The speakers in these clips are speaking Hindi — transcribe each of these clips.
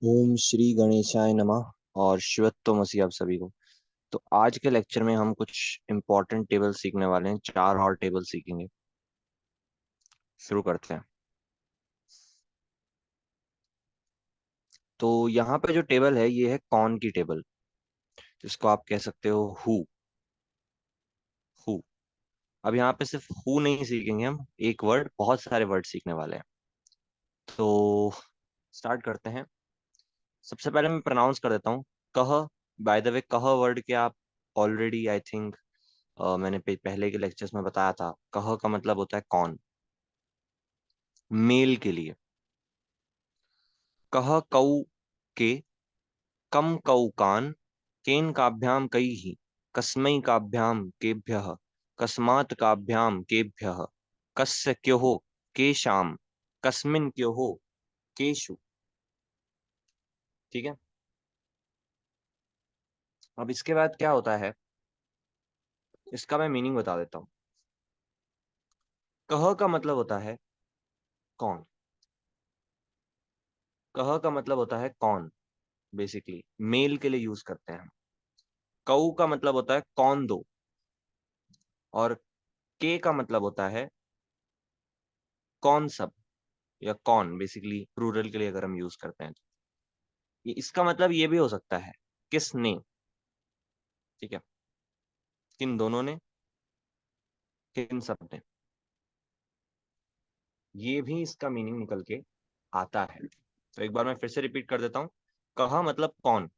ओम श्री गणेशाय नमः और शिवत्व मसीह आप सभी को। तो आज के लेक्चर में हम कुछ इंपॉर्टेंट टेबल सीखने वाले हैं, चार और टेबल सीखेंगे। शुरू करते हैं। तो यहाँ पे जो टेबल है ये है कौन की टेबल, जिसको आप कह सकते हो हु। अब यहाँ पे सिर्फ हु नहीं सीखेंगे, हम एक वर्ड, बहुत सारे वर्ड सीखने वाले हैं। तो स्टार्ट करते हैं। सबसे पहले मैं प्रोनाउंस कर देता हूँ। कह। बाय द वे, कह वर्ड के आप ऑलरेडी आई थिंक मैंने पहले के लेक्चर्स में बताया था। कह का मतलब होता है कौन, मेल के लिए। कह कौ के, कम कौ कान, केन काभ्याम कैः, कस्मै काभ्याम केभ्यः, कस्मात् काभ्याम केभ्यः, कस्य क्योः केषाम्, कस्मिन् क्योः केषु। ठीक है। अब इसके बाद क्या होता है, इसका मैं मीनिंग बता देता हूँ। कह का मतलब होता है कौन। कह का मतलब होता है कौन, बेसिकली मेल के लिए यूज करते हैं हम। कौ का मतलब होता है कौन दो, और के का मतलब होता है कौन सब, या कौन, बेसिकली प्लूरल के लिए अगर हम यूज करते हैं तो इसका मतलब ये भी हो सकता है किसने। ठीक है। किन दोनों ने, किन सब ने, ये भी इसका मीनिंग निकल के आता है। तो एक बार मैं फिर से रिपीट कर देता हूं। कहा मतलब कौन,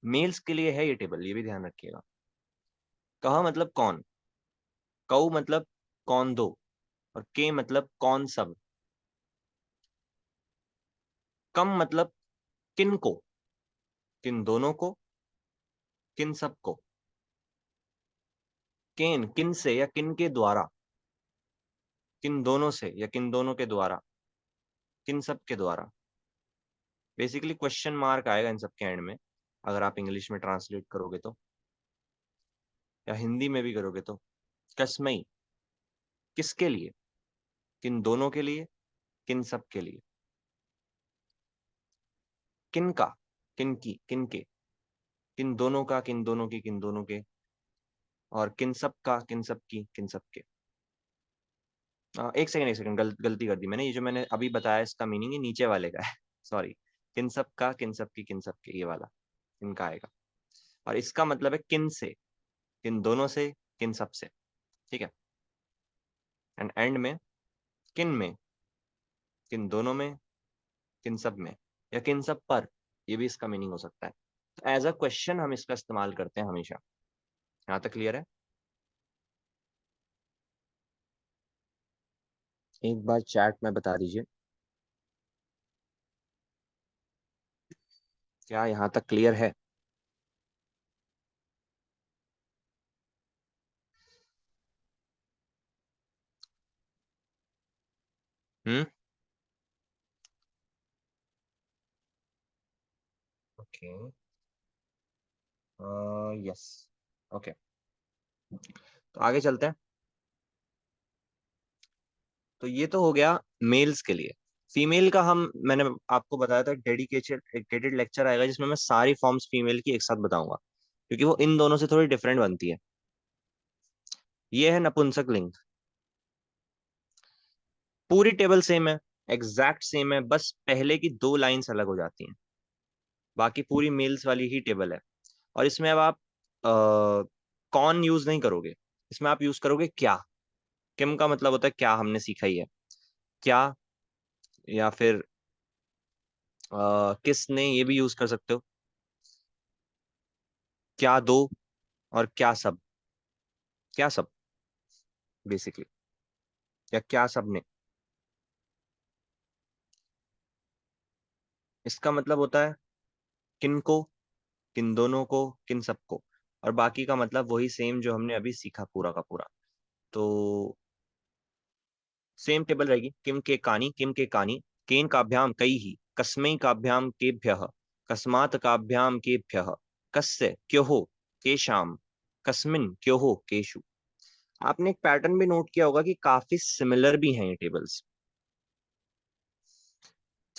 मेल्स के लिए है ये टेबल, ये भी ध्यान रखिएगा। कहा मतलब कौन, कऊ मतलब कौन दो, और के मतलब कौन सब, कम मतलब किन को, किन दोनों को, किन सब को, केन किन से या किन के द्वारा, किन दोनों से या किन दोनों के द्वारा, किन सब के द्वारा। बेसिकली क्वेश्चन मार्क आएगा इन सब के एंड में, अगर आप इंग्लिश में ट्रांसलेट करोगे तो, या हिंदी में भी करोगे तो। कस्मई, किसके लिए, किन दोनों के लिए, किन सब के लिए। किन का, किन की, किन के, किन दोनों का, किन दोनों की, किन दोनों के, और किन सब का, किन सब की, किन सब के। एक सेकंड गलती कर दी मैंने। ये जो मैंने अभी बताया इसका मीनिंग ये नीचे वाले का है सॉरी। किन सब का, किन सब की, किन सब के, ये वाला इनका आएगा। और इसका मतलब है किन से, किन दोनों से, किन सब से। ठीक है। एंड एंड में किन में, किन दोनों में, किन सब में, या किन सब पर, ये भी इसका मीनिंग हो सकता है। तो एज अ क्वेश्चन हम इसका इस्तेमाल करते हैं हमेशा। यहाँ तक क्लियर है। एक बार चैट में बता दीजिए, क्या यहाँ तक क्लियर है। हम्म। ओके। यस। ओके। तो आगे चलते हैं। तो ये तो हो गया मेल्स के लिए। फीमेल का हम, मैंने आपको बताया था डेडिकेटेड लेक्चर आएगा जिसमें मैं सारी फॉर्म्स फीमेल की एक साथ बताऊंगा, क्योंकि वो इन दोनों से थोड़ी डिफरेंट बनती है। ये है नपुंसक लिंग। पूरी टेबल सेम है, एग्जैक्ट सेम है, बस पहले की दो लाइंस अलग हो जाती हैं। बाकी पूरी मेल्स वाली ही टेबल है। और इसमें अब आप कौन यूज नहीं करोगे, इसमें आप यूज करोगे क्या। किम का मतलब होता है क्या, हमने सीखा ही है। क्या, या फिर किसने, ये भी यूज कर सकते हो। क्या दो, और क्या सब, क्या सब बेसिकली, या क्या सब ने। इसका मतलब होता है किन को, किन दोनों को, किन सबको। और बाकी का मतलब वही सेम जो हमने अभी सीखा पूरा का पूरा। तो सेम टेबल रहेगी। किम के कानी, किम के कानी, केन काभ्याम कैः, कस्मै काभ्याम केभ्यः, कस्मात् काभ्याम केभ्यः, कस्य क्योः केषाम्, कस्मिन् क्योः केषु। आपने एक पैटर्न भी नोट किया होगा कि काफी सिमिलर भी हैं ये टेबल्स।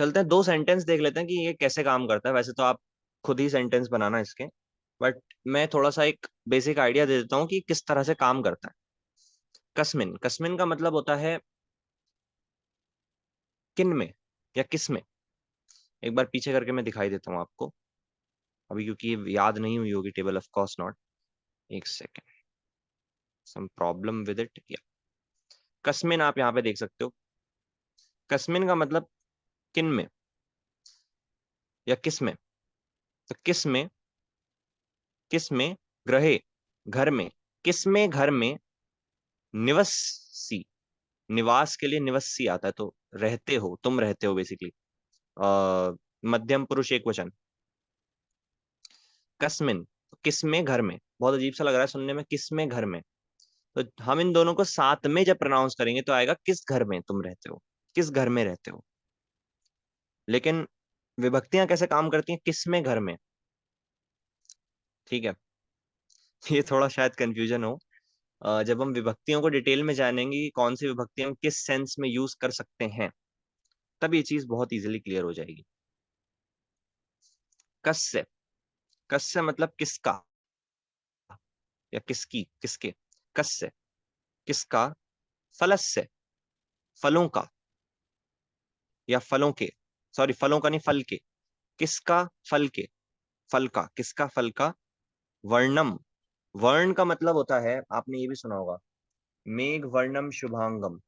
चलते हैं, दो सेंटेंस देख लेते हैं कि ये कैसे काम करता है। वैसे तो आप खुद ही सेंटेंस बनाना इसके, बट मैं थोड़ा सा एक बेसिक आइडिया दे देता हूँ कि किस तरह से काम करता है। कस्मिन, कस्मिन का मतलब होता है किन में या किस में। एक बार पीछे करके मैं दिखाई देता हूँ आपको अभी, क्योंकि ये याद नहीं हुई होगी टेबल, ऑफ कोर्स नॉट। एक second, some problem with it. या कस्मिन आप यहाँ पे देख सकते हो। कस्मिन का मतलब किन में या किस में। तो किस में ग्रहे, घर में, किस में घर में, निवसी, निवास के लिए निवसी आता है, तो रहते हो, तुम रहते हो बेसिकली। मध्यम पुरुष एक वचन, कस्मिन, तो किस में घर में। बहुत अजीब सा लग रहा है सुनने में, किस में घर में। तो हम इन दोनों को साथ में जब प्रोनाउंस करेंगे तो आएगा किस घर में तुम रहते हो, किस घर में रहते हो। लेकिन विभक्तियां कैसे काम करती हैं किस में घर में, ठीक है। ये थोड़ा शायद कंफ्यूजन हो। जब हम विभक्तियों को डिटेल में जानेंगे कि कौन सी विभक्ति हम किस सेंस में यूज कर सकते हैं, तब ये चीज बहुत इजीली क्लियर हो जाएगी। कस्य, कस्य मतलब किसका या किसकी, किसके। कस्य, किसका। फलस्य, फलों का या फलों के, सॉरी फलों का नहीं, फल के। किसका, फल के, फल का, किसका, फल का। वर्णम, वर्ण का मतलब होता है, आपने ये भी सुना होगा, मेघ वर्णम शुभांगम।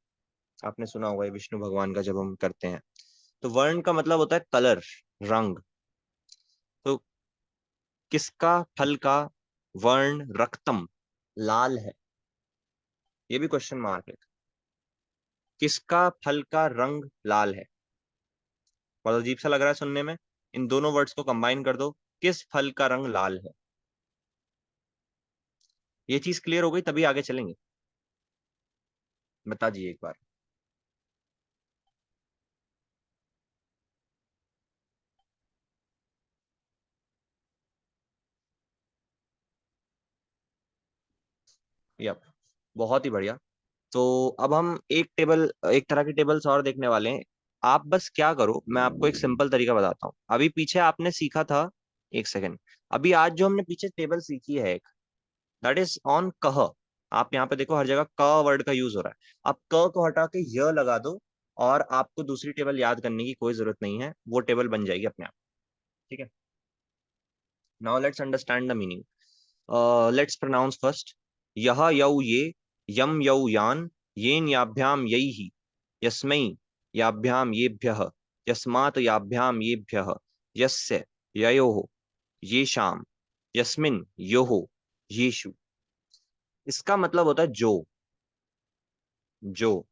आपने सुना होगा ये विष्णु भगवान का जब हम करते हैं। तो वर्ण का मतलब होता है कलर, रंग। तो किसका फल का वर्ण रक्तम, लाल है। ये भी क्वेश्चन मार्क है। किसका फल का रंग लाल है। बहुत अजीब सा लग रहा है सुनने में। इन दोनों वर्ड्स को कंबाइन कर दो, किस फल का रंग लाल है। ये चीज क्लियर हो गई, तभी आगे चलेंगे। बता दीजिए एक बार। यप, बहुत ही बढ़िया। तो अब हम एक टेबल, एक तरह की टेबल्स और देखने वाले हैं। आप बस क्या करो, मैं आपको एक सिंपल तरीका बताता हूँ। अभी पीछे आपने सीखा था, एक सेकेंड, अभी आज जो हमने पीछे टेबल सीखी है एक, दैट इज ऑन कह। आप यहाँ पे देखो हर जगह क वर्ड का यूज हो रहा है। आप क को हटा के य लगा दो, और आपको दूसरी टेबल याद करने की कोई जरूरत नहीं है, वो टेबल बन जाएगी अपने आप। ठीक है। Now let's understand the meaning. Let's pronounce first. यह यौ ये, यम यौ यान, येन याभ्याम यैहि, यस्मै याभ्याम येभ्यः, यस्मात् याभ्याम येभ्यः, यस्य ययोः, येषाम्, यस्मिन् योः, येषु। इसका मतलब होता है जो, जो,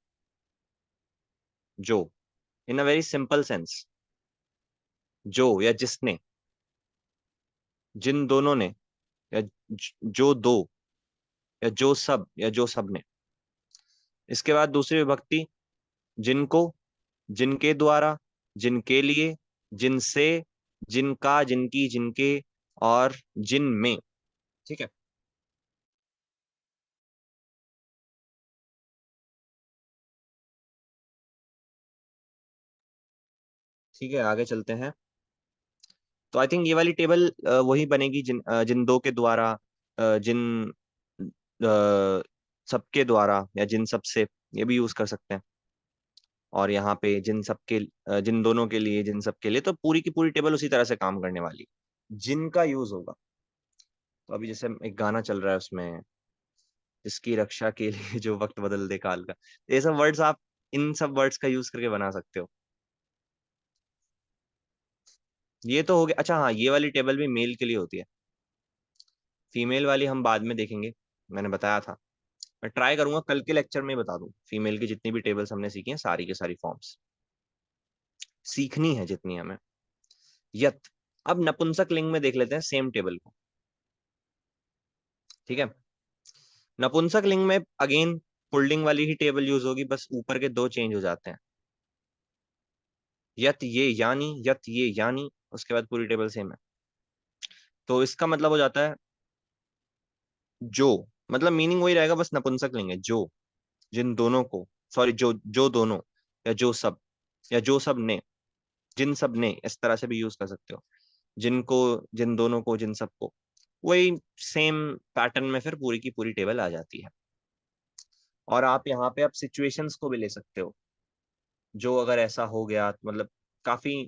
जो, इन अ वेरी सिंपल सेंस। जो या जिसने, जिन दोनों ने, या जो दो, या जो सब, या जो सब ने। इसके बाद दूसरी विभक्ति, जिनको, जिनके द्वारा, जिनके लिए, जिनसे, जिनका, जिनकी, जिनके, और जिन में। ठीक है। ठीक है, आगे चलते हैं। तो आई थिंक ये वाली टेबल वही बनेगी, जिन जिन दो के द्वारा, जिन सबके द्वारा, या जिन सब से, ये भी यूज कर सकते हैं। और यहाँ पे जिन सबके, जिन दोनों के लिए, जिन सबके लिए, तो पूरी की पूरी टेबल उसी तरह से काम करने वाली है। जिन का यूज होगा, तो अभी जैसे एक गाना चल रहा है उसमें, जिसकी रक्षा के लिए जो वक्त बदल दे काल का, तो ये सब वर्ड्स आप इन सब वर्ड्स का यूज करके बना सकते हो। ये तो हो गया। अच्छा हाँ, ये वाली टेबल भी मेल के लिए होती है, फीमेल वाली हम बाद में देखेंगे, मैंने बताया था। मैं ट्राई करूंगा कल के लेक्चर में ही बता दूं, फीमेल की जितनी भी टेबल्स हमने सीखी हैं सारी की सारी फॉर्म्स सीखनी है जितनी हमें। यत, अब नपुंसक लिंग में देख लेते हैं सेम टेबल को। ठीक है। नपुंसक लिंग में अगेन पुल्लिंग वाली ही टेबल यूज होगी, बस ऊपर के दो चेंज हो जाते हैं। यत ये यानी, यत ये यानी, उसके बाद पूरी टेबल सेम है। तो इसका मतलब हो जाता है जो, मतलब मीनिंग वही रहेगा, बस नपुंसक लिंग है। जो, जिन दोनों को, सॉरी जो, जो दोनों, या जो सब, या जो सब ने, जिन सब ने, इस तरह से भी यूज कर सकते हो। जिनको, जिन दोनों को, जिन सबको, वही सेम पैटर्न में फिर पूरी की पूरी टेबल आ जाती है। और आप यहाँ पे अब सिचुएशंस को भी ले सकते हो, जो अगर ऐसा हो गया तो मतलब काफी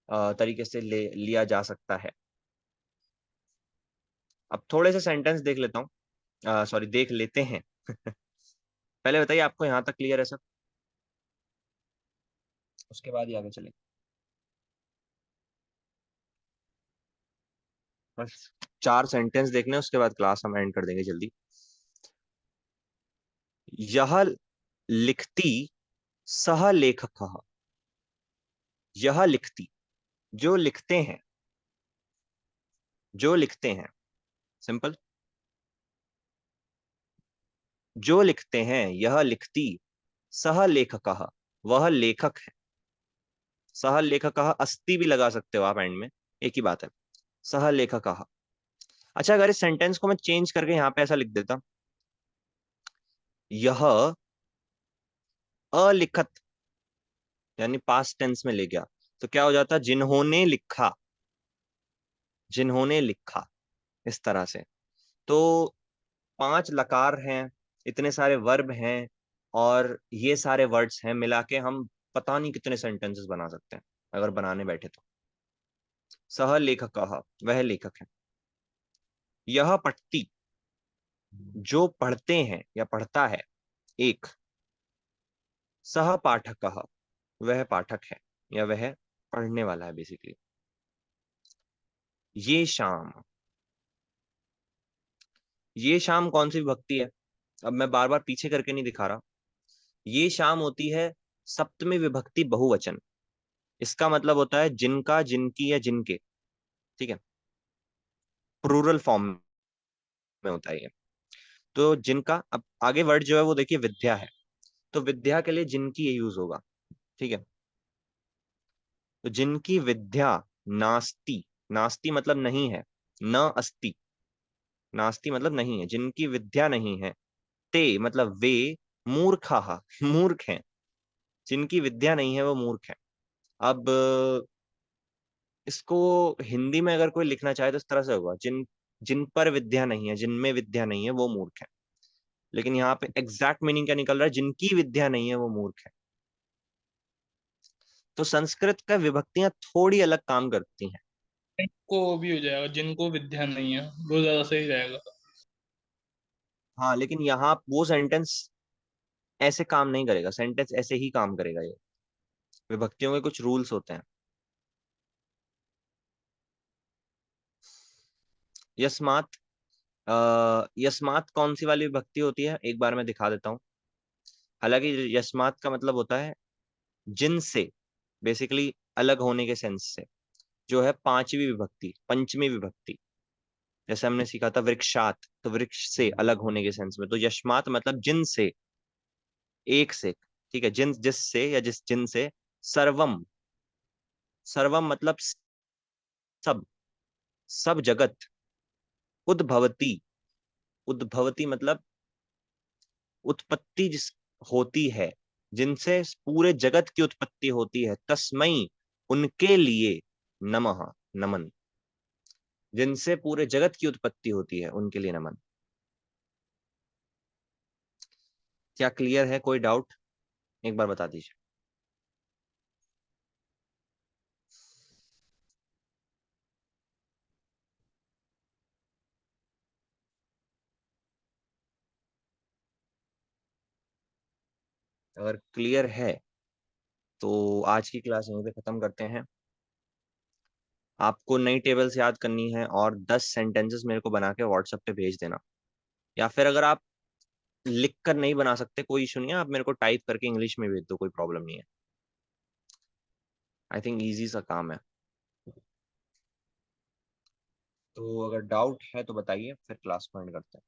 तरीके से ले लिया जा सकता है। अब थोड़े से सेंटेंस देख लेता हूँ, सॉरी देख लेते हैं। पहले बताइए, आपको यहाँ तक क्लियर है सब? उसके बाद ही आगे चलें। बस 4 सेंटेंस देखने, उसके बाद क्लास हम एंड कर देंगे जल्दी। यह लिखती सह लेखक, यह लिखती, जो लिखते हैं, जो लिखते हैं, सिंपल, जो लिखते हैं, यह लिखती सह लेखक, वह लेखक है। सह लेखक, अस्ति भी लगा सकते हो आप एंड में, एक ही बात है, सह लेखक। अच्छा, अगर इस सेंटेंस को मैं चेंज करके यहाँ पे ऐसा लिख देता, यह अलिखत, यानी पास्ट टेंस में ले गया, तो क्या हो जाता? जिन्होंने लिखा, जिन्होंने लिखा, इस तरह से। तो 5 लकार हैं, इतने सारे वर्ब हैं, और ये सारे वर्ड्स हैं, मिला के हम पता नहीं कितने सेंटेंसेस बना सकते हैं अगर बनाने बैठे तो। सह लेखक, वह लेखक है। यह पढ़ती, जो पढ़ते हैं या पढ़ता है, एक। सह पाठक, वह पाठक है, या वह पढ़ने वाला है बेसिकली। ये शाम, ये शाम कौन सी विभक्ति है? अब मैं बार बार पीछे करके नहीं दिखा रहा। ये शाम होती है सप्तमी विभक्ति बहुवचन। इसका मतलब होता है जिनका, जिनकी, या जिनके, ठीक है, प्लूरल फॉर्म में होता है ये। तो जिनका, अब आगे वर्ड जो है वो देखिए विद्या है, तो विद्या के लिए जिनकी ये यूज होगा, ठीक है। तो जिनकी विद्या नास्ति, नास्ति मतलब नहीं है, न अस्ति, नास्ति मतलब नहीं है, जिनकी विद्या नहीं है, ते मतलब वे, मूर्खा, मूर्ख हैं, जिनकी विद्या नहीं है वो मूर्ख है। अब इसको हिंदी में अगर कोई लिखना चाहे तो इस तरह से होगा, जिन, जिन पर विद्या नहीं है, जिनमें विद्या नहीं है वो मूर्ख है। लेकिन यहाँ पे एग्जैक्ट मीनिंग क्या निकल रहा है? जिनकी विद्या नहीं है वो मूर्ख है। तो संस्कृत का विभक्तियां थोड़ी अलग काम करती हैं। को भी हो जाएगा, जिनको विद्या नहीं है, वो ज्यादा सही रहेगा। हाँ, लेकिन यहाँ वो सेंटेंस ऐसे काम नहीं करेगा, सेंटेंस ऐसे ही काम करेगा ये, विभक्तियों के कुछ रूल्स होते हैं। यस्मात, यस्मात कौन सी वाली विभक्ति होती है, एक बार मैं दिखा देता हूँ। हालांकि यस्मात का मतलब होता है जिनसे, बेसिकली अलग होने के सेंस से, जो है पांचवी विभक्ति, पंचमी विभक्ति। जैसे हमने सीखा था वृक्षात, तो वृक्ष से अलग होने के सेंस में। तो यस्मात मतलब जिन से, एक से, ठीक है, जिन, जिससे या जिस, जिन से। सर्वम, सर्वम मतलब सब, सब जगत। उद्भवती, उद्भवती मतलब उत्पत्ति जिस होती है, जिनसे पूरे जगत की उत्पत्ति होती है, तस्मई, उनके लिए, नमः, नमन, जिनसे पूरे जगत की उत्पत्ति होती है उनके लिए नमन। क्या क्लियर है? कोई डाउट एक बार बता दीजिए। अगर क्लियर है तो आज की क्लास यहीं पे खत्म करते हैं। आपको नई टेबल्स याद करनी है और 10 सेंटेंसेस मेरे को बना के व्हाट्सएप पे भेज देना। या फिर अगर आप लिख कर नहीं बना सकते, कोई इशू नहीं है, आप मेरे को टाइप करके इंग्लिश में भेज दो, कोई प्रॉब्लम नहीं है। आई थिंक इजी सा काम है। तो अगर डाउट है तो बताइए, फिर क्लास पॉइंट करते हैं।